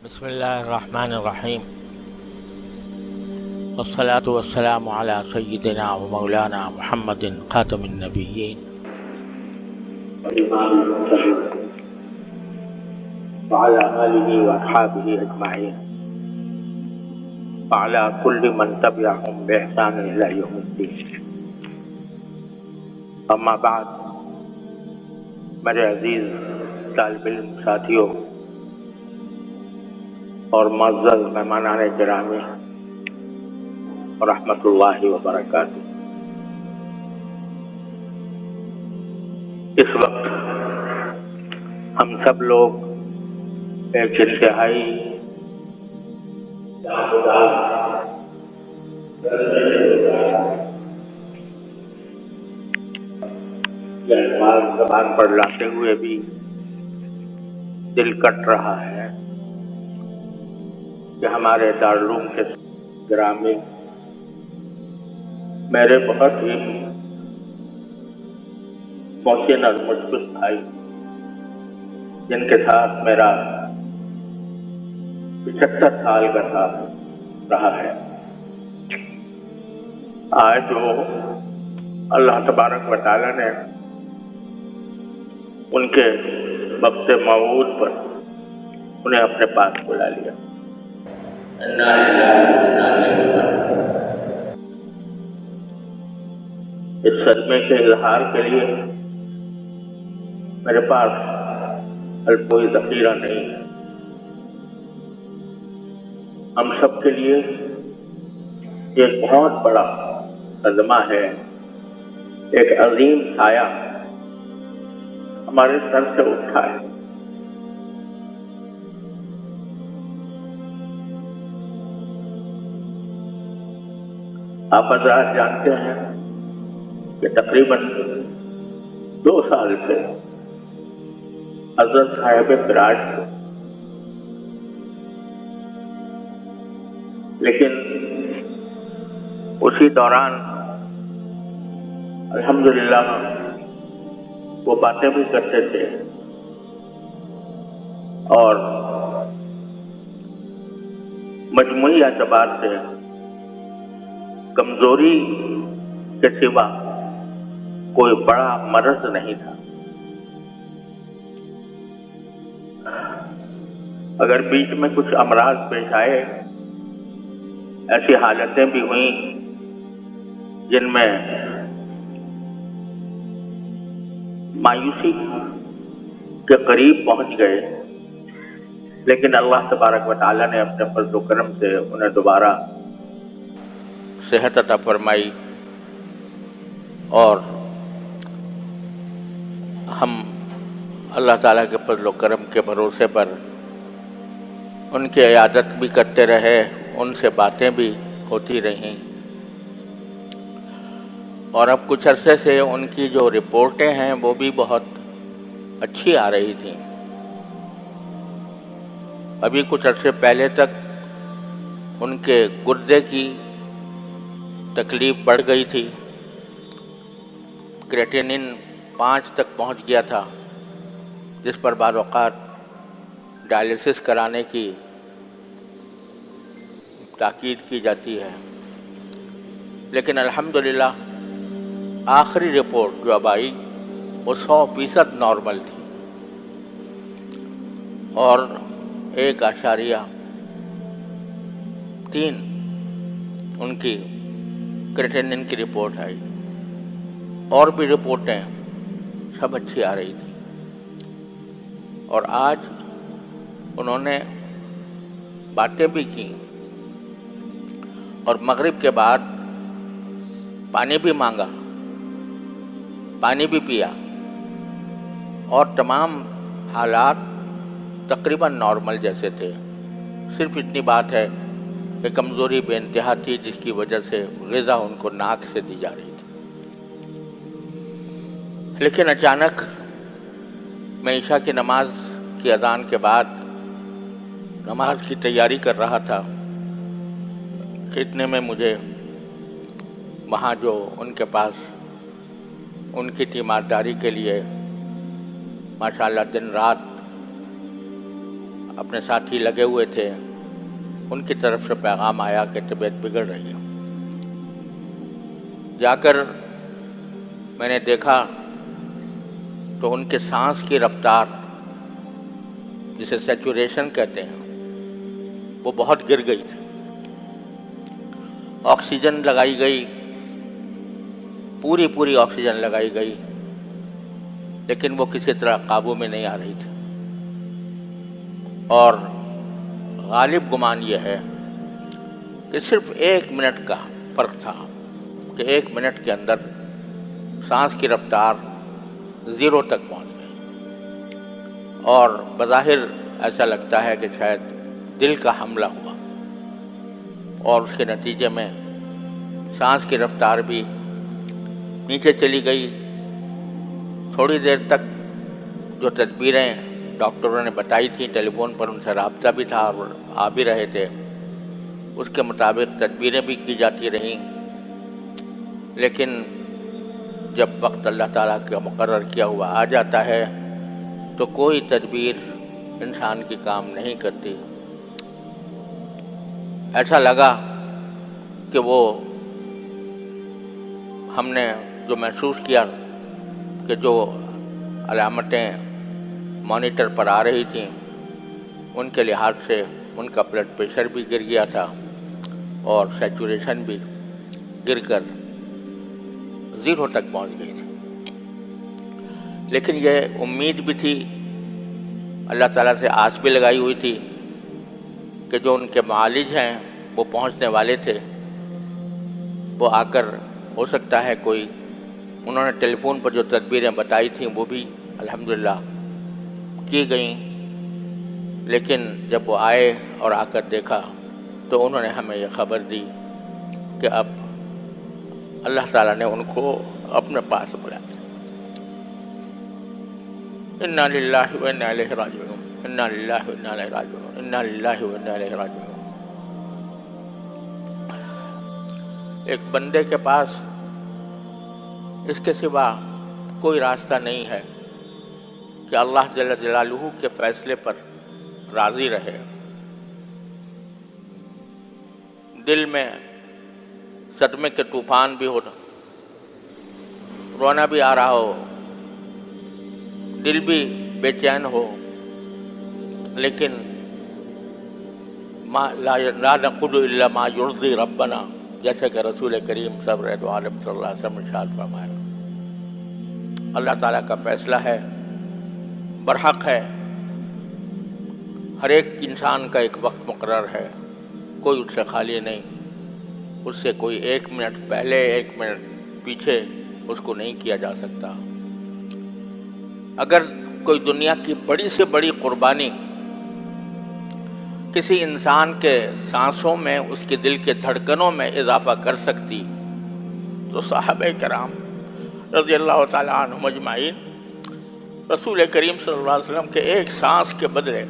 بسم الله الرحمن الرحيم، والصلاة والسلام على سيدنا ومولانا محمد خاتم النبيين والإمام المرسلين وعلى آله وأصحابه أجمعين وعلى كل من تبعهم بإحسان إلى يوم الدين. أما بعد، میرے عزیز طالب علم ساتھیوں اور معزز مہمانان گرامی رحمۃ اللہ وبرکاتہ، اس وقت ہم سب لوگ ایک انتہائی زبان پر لاتے ہوئے بھی دل کٹ رہا ہے کہ ہمارے دارالعلوم کے گرامی میرے بہت ہی محسن اور مشفق بھائی، جن کے ساتھ میرا 75 سال کا ساتھ رہا ہے، آج وہ اللہ تبارک و تعالیٰ نے ان کے وقت موعود پر انہیں اپنے پاس بلا لیا۔ اس صدمے کے اظہار کے لیے میرے پاس کوئی ذخیرہ نہیں ہے۔ ہم سب کے لیے یہ بہت بڑا صدمہ ہے، ایک عظیم سایہ ہمارے سر سے اٹھا ہے۔ آپ حضرات جانتے ہیں کہ تقریباً 2 سال سے حضرت صاحب فراج تھے، لیکن اسی دوران الحمدللہ وہ باتیں بھی کرتے تھے اور مجموعی اعتبار سے کمزوری کے سوا کوئی بڑا مرض نہیں تھا۔ اگر بیچ میں کچھ امراض پیش آئے، ایسی حالتیں بھی ہوئیں جن میں مایوسی کے قریب پہنچ گئے، لیکن اللہ تبارک و تعالیٰ نے اپنے فضل و کرم سے انہیں دوبارہ صحت عطا فرمائی، اور ہم اللہ تعالیٰ کے فضل و کرم کے بھروسے پر ان کی عیادت بھی کرتے رہے، ان سے باتیں بھی ہوتی رہیں، اور اب کچھ عرصے سے ان کی جو رپورٹیں ہیں وہ بھی بہت اچھی آ رہی تھیں۔ ابھی کچھ عرصے پہلے تک ان کے گردے کی تکلیف بڑھ گئی تھی، کریٹینن 5 تک پہنچ گیا تھا، جس پر بعض اوقات ڈائلیسس کرانے کی تاکید کی جاتی ہے، لیکن الحمدللہ آخری رپورٹ جو اب آئی وہ 100% نارمل تھی، اور 1.3 ان کی کریٹینن کی رپورٹ آئی، اور بھی رپورٹیں سب اچھی آ رہی تھی۔ اور آج انہوں نے باتیں بھی کی، اور مغرب کے بعد پانی بھی مانگا، پانی بھی پیا، اور تمام حالات تقریباً نارمل جیسے تھے۔ صرف اتنی بات ہے کہ کمزوری بے انتہا تھی، جس کی وجہ سے غذا ان کو ناک سے دی جا رہی تھی۔ لیکن اچانک میں عشاء کی نماز کی اذان کے بعد نماز کی تیاری کر رہا تھا کہ اتنے میں مجھے وہاں جو ان کے پاس ان کی تیمارداری کے لیے ماشاءاللہ دن رات اپنے ساتھی لگے ہوئے تھے، ان کی طرف سے پیغام آیا کہ طبیعت بگڑ رہی ہے۔ جا کر میں نے دیکھا تو ان کے سانس کی رفتار، جسے سیچوریشن کہتے ہیں، وہ بہت گر گئی تھی۔ آکسیجن لگائی گئی، پوری آکسیجن لگائی گئی، لیکن وہ کسی طرح قابو میں نہیں آ رہی تھی۔ اور غالب گمان یہ ہے کہ صرف 1 منٹ کا فرق تھا کہ 1 منٹ کے اندر سانس کی رفتار 0 تک پہنچ گئی، اور بظاہر ایسا لگتا ہے کہ شاید دل کا حملہ ہوا، اور اس کے نتیجے میں سانس کی رفتار بھی نیچے چلی گئی۔ تھوڑی دیر تک جو تدبیریں ڈاکٹروں نے بتائی تھیں، ٹیلی فون پر ان سے رابطہ بھی تھا اور آ بھی رہے تھے، اس کے مطابق تدبیریں بھی کی جاتی رہیں، لیکن جب وقت اللہ تعالیٰ کا مقرر کیا ہوا آ جاتا ہے تو کوئی تدبیر انسان کی کام نہیں کرتی۔ ایسا لگا کہ وہ ہم نے جو محسوس کیا کہ جو علامتیں مانیٹر پر آ رہی تھیں، ان کے لحاظ سے ان کا بلڈ پریشر بھی گر گیا تھا اور سیچوریشن بھی گر کر 0 تک پہنچ گئی تھی۔ لیکن یہ امید بھی تھی، اللہ تعالیٰ سے آس بھی لگائی ہوئی تھی کہ جو ان کے معالج ہیں وہ پہنچنے والے تھے، وہ آ کر ہو سکتا ہے کوئی، انہوں نے ٹیلی فون پر جو تدبیریں بتائی تھیں وہ بھی الحمدللہ کی گئیں، لیکن جب وہ آئے اور آ کر دیکھا تو انہوں نے ہمیں یہ خبر دی کہ اب اللہ تعالیٰ نے ان کو اپنے پاس بلایا۔ انا للہ و انا الیہ راجعون، انا للہ و انا الیہ راجعون، انا للہ و انا الیہ راجعون۔ ایک بندے کے پاس اس کے سوا کوئی راستہ نہیں ہے کہ اللہ جل جلالہ کے فیصلے پر راضی رہے۔ دل میں صدمے کے طوفان بھی ہو، رونا بھی آ رہا ہو، دل بھی بے چین ہو، لیکن لا نقول الا ما یرضی ربنا، جیسے کہ رسول کریم صبر دو عالم صلی اللہ علیہ وسلم ارشاد فرمایا، اللہ تعالیٰ کا فیصلہ ہے، برحق ہے، ہر ایک انسان کا ایک وقت مقرر ہے، کوئی اس سے خالی نہیں، اس سے کوئی 1 منٹ پہلے 1 منٹ پیچھے اس کو نہیں کیا جا سکتا۔ اگر کوئی دنیا کی بڑی سے بڑی قربانی کسی انسان کے سانسوں میں، اس کے دل کے دھڑکنوں میں اضافہ کر سکتی تو صحابہ کرام رضی اللہ تعالیٰ عنہم اجمعین رسول کریم صلی اللہ علیہ وسلم کے ایک سانس کے بدلے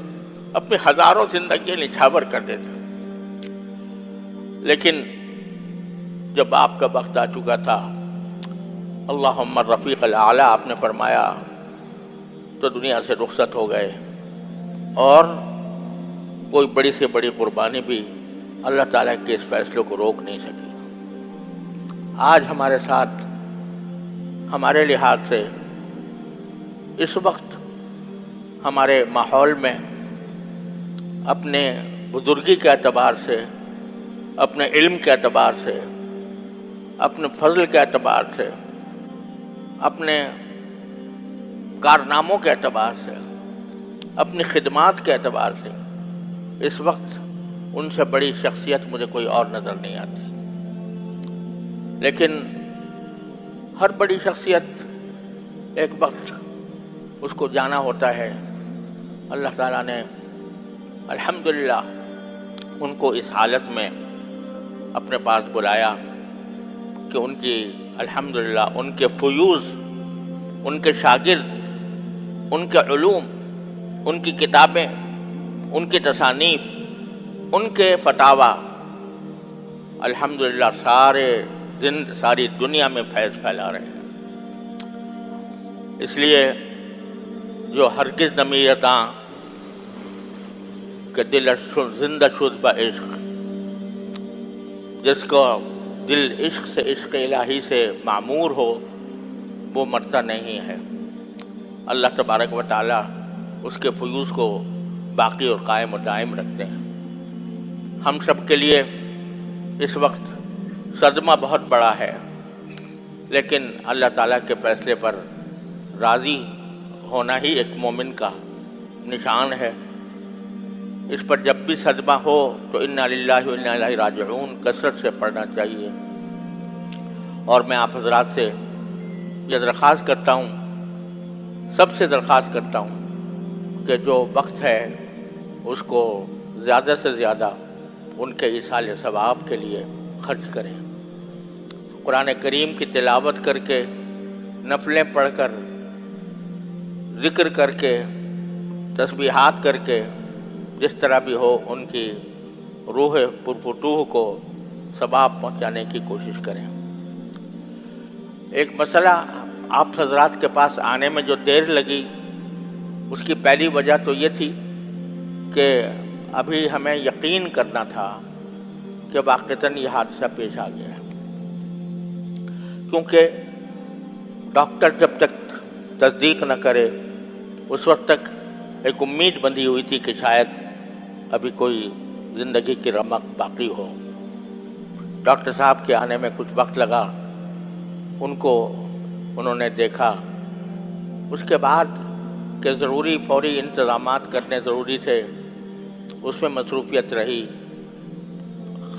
اپنی ہزاروں زندگیاں نچھاور کر دیتے۔ لیکن جب آپ کا وقت آ چکا تھا، اللہم الرفیق الاعلیٰ آپ نے فرمایا، تو دنیا سے رخصت ہو گئے، اور کوئی بڑی سے بڑی قربانی بھی اللہ تعالیٰ کے اس فیصلے کو روک نہیں سکی۔ آج ہمارے ساتھ، ہمارے لحاظ سے اس وقت ہمارے ماحول میں اپنے بزرگی کے اعتبار سے، اپنے علم کے اعتبار سے، اپنے فضل کے اعتبار سے، اپنے کارناموں کے اعتبار سے، اپنی خدمات کے اعتبار سے اس وقت ان سے بڑی شخصیت مجھے کوئی اور نظر نہیں آتی۔ لیکن ہر بڑی شخصیت ایک وقت اس کو جانا ہوتا ہے۔ اللہ تعالیٰ نے الحمدللہ ان کو اس حالت میں اپنے پاس بلایا کہ ان کی الحمدللہ ان کے فیوز، ان کے شاگرد، ان کے علوم، ان کی کتابیں، ان کی تصانیف، ان کے فتاوی الحمدللہ ساری دنیا میں فیض پھیلا رہے ہیں۔ اس لیے جو ہرگز نمیرتاں کہ دل زندہ شد با عشق، جس کو دل عشق سے، عشق الہی سے معمور ہو، وہ مرتا نہیں ہے۔ اللہ تبارک و تعالی اس کے فیوز کو باقی اور قائم و دائم رکھتے ہیں۔ ہم سب کے لیے اس وقت صدمہ بہت بڑا ہے، لیکن اللہ تعالیٰ کے فیصلے پر راضی ہونا ہی ایک مومن کا نشان ہے۔ اس پر جب بھی صدمہ ہو تو انا للہ و انا الیہ راجعون کثرت سے پڑھنا چاہیے۔ اور میں آپ حضرات سے یہ درخواست کرتا ہوں، سب سے درخواست کرتا ہوں کہ جو وقت ہے اس کو زیادہ سے زیادہ ان کے ایصال ثواب کے لیے خرچ کریں۔ قرآن کریم کی تلاوت کر کے، نفلیں پڑھ کر، ذکر کر کے، تسبیحات کر کے، جس طرح بھی ہو ان کی روح پرفتوح کو ثواب پہنچانے کی کوشش کریں۔ ایک مسئلہ آپ حضرات کے پاس آنے میں جو دیر لگی، اس کی پہلی وجہ تو یہ تھی کہ ابھی ہمیں یقین کرنا تھا کہ واقعتاً یہ حادثہ پیش آ گیا ہے، کیونکہ ڈاکٹر جب تک تصدیق نہ کرے اس وقت تک ایک امید بندھی ہوئی تھی کہ شاید ابھی کوئی زندگی کی رمق باقی ہو۔ ڈاکٹر صاحب کے آنے میں کچھ وقت لگا، انہوں نے دیکھا، اس کے بعد کہ ضروری فوری انتظامات کرنے ضروری تھے، اس میں مصروفیت رہی،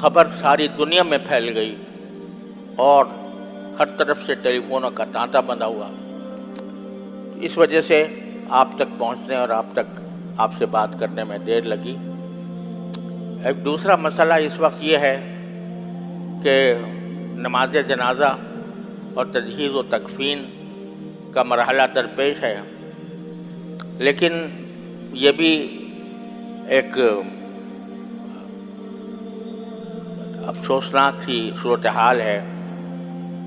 خبر ساری دنیا میں پھیل گئی اور ہر طرف سے ٹیلی فونوں کا تانتا بندھا ہوا۔ اس وجہ سے آپ تک پہنچنے اور آپ سے بات کرنے میں دیر لگی۔ ایک دوسرا مسئلہ اس وقت یہ ہے کہ نماز جنازہ اور تجہیز و تکفین کا مرحلہ درپیش ہے، لیکن یہ بھی ایک افسوسناک سی صورتحال ہے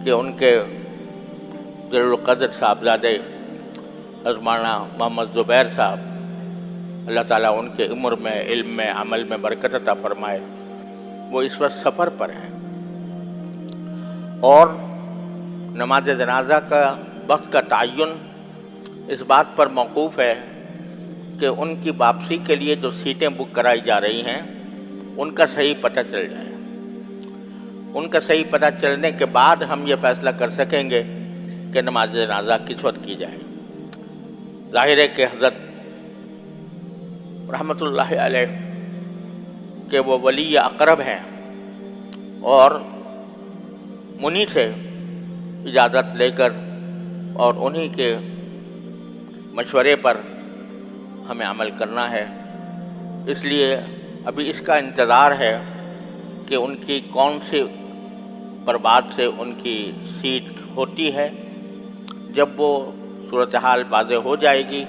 کہ ان کے جلیل القدر صاحبزادے حضرت مولانا محمد زبیر صاحب، اللہ تعالیٰ ان کے عمر میں، علم میں، عمل میں برکت عطا فرمائے، وہ اس وقت سفر پر ہیں، اور نماز جنازہ کا وقت کا تعین اس بات پر موقوف ہے کہ ان کی واپسی کے لیے جو سیٹیں بک کرائی جا رہی ہیں ان کا صحیح پتہ چل جائے۔ ان کا صحیح پتہ چلنے کے بعد ہم یہ فیصلہ کر سکیں گے کہ نماز جنازہ کس وقت کی جائے۔ ظاہر ہے کہ حضرت رحمۃ اللہ علیہ کہ وہ ولی اقرب ہیں، اور انہی سے اجازت لے کر اور انہی کے مشورے پر ہمیں عمل کرنا ہے۔ اس لیے ابھی اس کا انتظار ہے کہ ان کی کون سی پربات سے ان کی سیٹ ہوتی ہے۔ جب وہ صورتحال واضح ہو جائے گی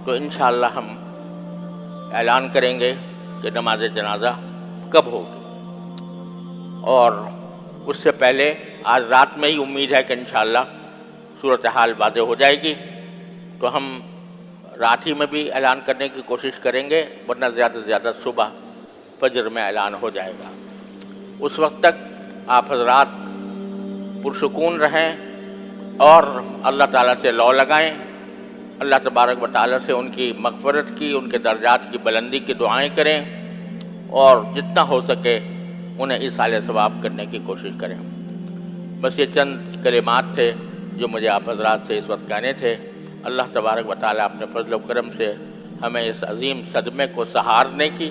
تو انشاءاللہ ہم اعلان کریں گے کہ نماز جنازہ کب ہوگی، اور اس سے پہلے آج رات میں ہی امید ہے کہ انشاءاللہ صورتحال واضح ہو جائے گی، تو ہم رات ہی میں بھی اعلان کرنے کی کوشش کریں گے، ورنہ زیادہ سے زیادہ صبح فجر میں اعلان ہو جائے گا۔ اس وقت تک آپ حضرات پرسکون رہیں اور اللہ تعالیٰ سے لو لگائیں، اللہ تبارک و تعالیٰ سے ان کی مغفرت کی، ان کے درجات کی بلندی کی دعائیں کریں، اور جتنا ہو سکے انہیں ایصال ثواب کرنے کی کوشش کریں۔ بس یہ چند کلمات تھے جو مجھے آپ حضرات سے اس وقت کہنے تھے۔ اللہ تبارک و تعالیٰ اپنے فضل و کرم سے ہمیں اس عظیم صدمے کو سہارنے کی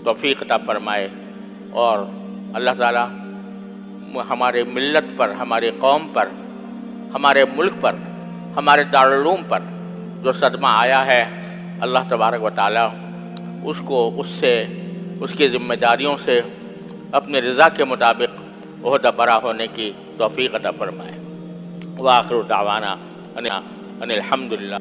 توفیق عطا فرمائے، اور اللہ تعالیٰ ہمارے ملت پر، ہماری قوم پر، ہمارے ملک پر، ہمارے دارالعلوم پر جو صدمہ آیا ہے، اللہ تبارک و تعالیٰ اس کی ذمہ داریوں سے اپنے رضا کے مطابق عہدہ برا ہونے کی توفیق عطا فرمائے۔ وآخر دعوانا ان الحمدللہ۔